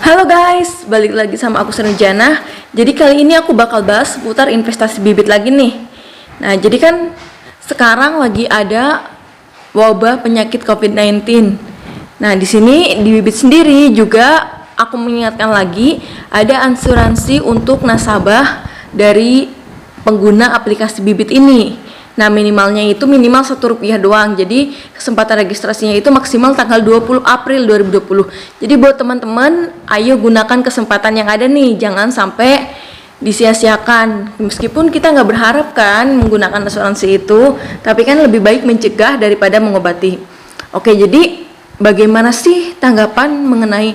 Halo guys, balik lagi sama aku Senurjana. Jadi kali ini aku bakal bahas seputar investasi bibit lagi nih. Nah, jadi kan sekarang lagi ada wabah penyakit COVID-19. Nah, di sini di bibit sendiri juga aku mengingatkan lagi ada asuransi untuk nasabah dari pengguna aplikasi bibit ini. Nah, minimalnya itu minimal Rp1 doang. Jadi kesempatan registrasinya itu maksimal tanggal 20 April 2020. Jadi buat teman-teman, ayo gunakan kesempatan yang ada nih, jangan sampai disia-siakan. Meskipun kita nggak berharap kan menggunakan asuransi itu, tapi kan lebih baik mencegah daripada mengobati. Oke, jadi bagaimana sih tanggapan mengenai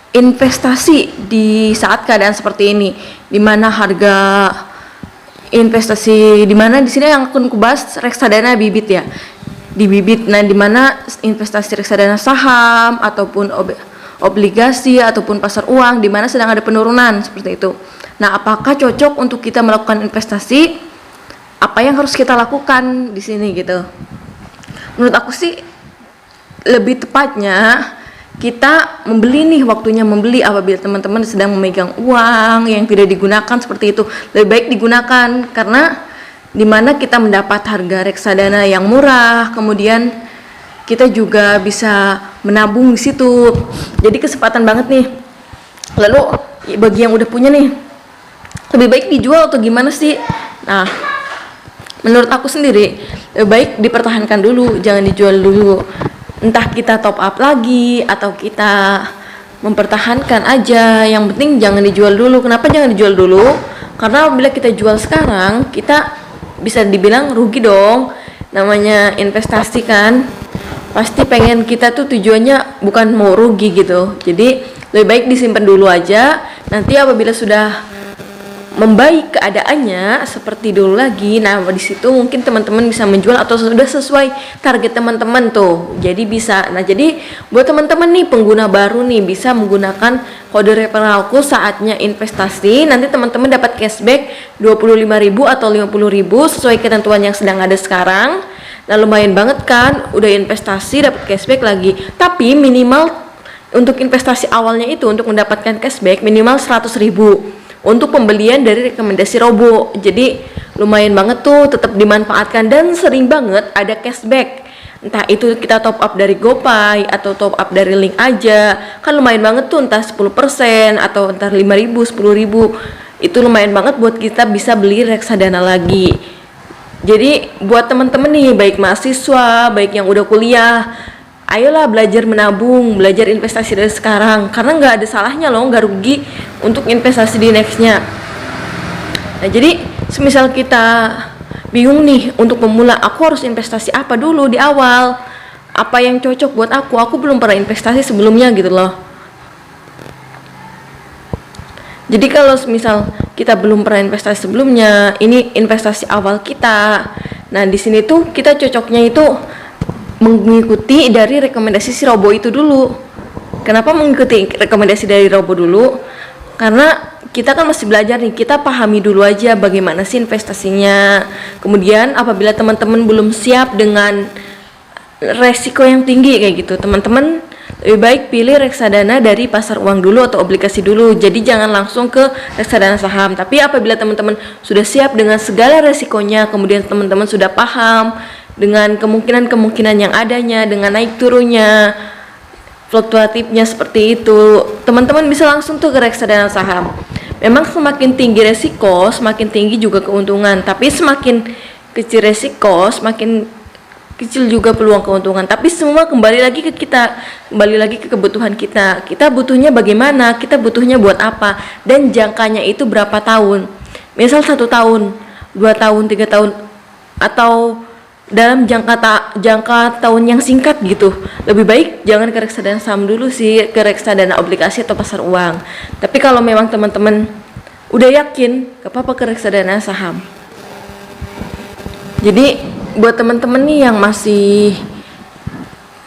investasi di saat keadaan seperti ini, di mana harga investasi, di mana di sini yang akan kubahas reksadana bibit ya, di bibit. Nah, di mana investasi reksadana saham ataupun obligasi ataupun pasar uang di mana sedang ada penurunan seperti itu. Nah, apakah cocok untuk kita melakukan investasi? Apa yang harus kita lakukan di sini gitu? Menurut aku sih lebih tepatnya kita membeli nih, waktunya membeli apabila teman-teman sedang memegang uang yang tidak digunakan seperti itu. Lebih baik digunakan karena dimana kita mendapat harga reksadana yang murah, kemudian kita juga bisa menabung di situ. Jadi kesempatan banget nih. Lalu bagi yang udah punya nih, lebih baik dijual atau gimana sih? Nah, menurut aku sendiri lebih baik dipertahankan dulu, jangan dijual dulu. Entah kita top up lagi atau kita mempertahankan aja, yang penting jangan dijual dulu. Kenapa jangan dijual dulu? Karena apabila kita jual sekarang, kita bisa dibilang rugi dong. Namanya investasi kan, pasti pengen kita tuh tujuannya bukan mau rugi gitu. Jadi lebih baik disimpan dulu aja. Nanti apabila sudah membaik keadaannya seperti dulu lagi, nah di situ mungkin teman-teman bisa menjual atau sudah sesuai target teman-teman tuh, jadi bisa. Nah, jadi buat teman-teman nih pengguna baru nih bisa menggunakan kode referralku saatnya investasi. Nanti teman-teman dapat cashback 25.000 atau 50.000 sesuai ketentuan yang sedang ada sekarang. Nah, lumayan banget kan, udah investasi dapat cashback lagi. Tapi minimal untuk investasi awalnya itu untuk mendapatkan cashback minimal 100.000 untuk pembelian dari rekomendasi Robo. Jadi lumayan banget tuh, tetap dimanfaatkan dan sering banget ada cashback. Entah itu kita top up dari GoPay atau top up dari link aja, kan lumayan banget tuh, entah 10% atau entah 5.000, 10.000. Itu lumayan banget buat kita bisa beli reksadana lagi. Jadi buat teman-teman nih, baik mahasiswa, baik yang udah kuliah, ayolah belajar menabung, belajar investasi dari sekarang, karena nggak ada salahnya loh, nggak rugi untuk investasi di nextnya. Nah, jadi semisal kita bingung nih untuk memulai, aku harus investasi apa dulu di awal, apa yang cocok buat aku belum pernah investasi sebelumnya gitu loh. Jadi kalau semisal kita belum pernah investasi sebelumnya, ini investasi awal kita. Nah, di sini tuh kita cocoknya itu mengikuti dari rekomendasi si Robo itu dulu. Kenapa mengikuti rekomendasi dari Robo dulu? Karena kita kan masih belajar nih, kita pahami dulu aja bagaimana sih investasinya. Kemudian apabila teman-teman belum siap dengan resiko yang tinggi kayak gitu, teman-teman lebih baik pilih reksadana dari pasar uang dulu atau obligasi dulu. Jadi jangan langsung ke reksadana saham. Tapi apabila teman-teman sudah siap dengan segala resikonya, kemudian teman-teman sudah paham dengan kemungkinan-kemungkinan yang adanya, dengan naik turunnya, fluktuatifnya seperti itu, teman-teman bisa langsung tuh ke reksadana saham. Memang semakin tinggi resiko, semakin tinggi juga keuntungan. Tapi semakin kecil resiko, semakin kecil juga peluang keuntungan. Tapi semua kembali lagi ke kita, kembali lagi ke kebutuhan kita. Kita butuhnya bagaimana, kita butuhnya buat apa, dan jangkanya itu berapa tahun. Misal 1 tahun, 2 tahun, 3 tahun, atau dalam jangka tahun yang singkat gitu. Lebih baik jangan ke reksadana saham dulu sih, ke reksadana obligasi atau pasar uang. Tapi kalau memang teman-teman udah yakin, gak apa-apa ke reksadana saham. Jadi buat teman-teman nih yang masih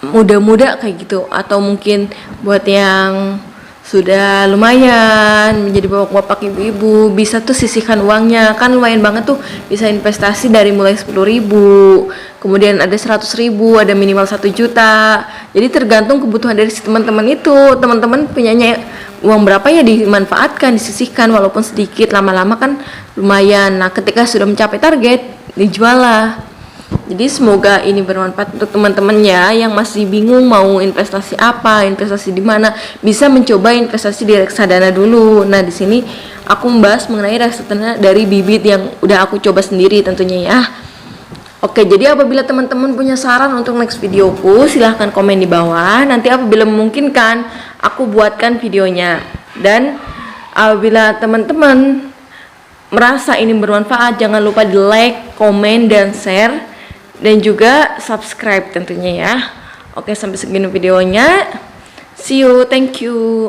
muda-muda kayak gitu, atau mungkin buat yang sudah lumayan menjadi bapak-bapak, ibu-ibu, bisa tuh sisihkan uangnya. Kan lumayan banget tuh, bisa investasi dari mulai 10.000, kemudian ada 100.000, ada minimal 1 juta. Jadi tergantung kebutuhan dari si teman-teman itu. Teman-teman uang berapa ya dimanfaatkan, disisihkan walaupun sedikit, lama-lama kan lumayan. Nah, ketika sudah mencapai target, dijual lah. Jadi semoga ini bermanfaat untuk teman-teman ya yang masih bingung mau investasi apa, investasi di mana, bisa mencoba investasi di reksadana dulu. Nah, di sini aku membahas mengenai reksadana dari bibit yang udah aku coba sendiri tentunya ya. Oke, jadi apabila teman-teman punya saran untuk next videoku, silahkan komen di bawah. Nanti apabila memungkinkan, aku buatkan videonya. Dan apabila teman-teman merasa ini bermanfaat, jangan lupa di like, komen, dan share. Dan juga subscribe tentunya ya. Oke, sampai segini videonya. See you, thank you.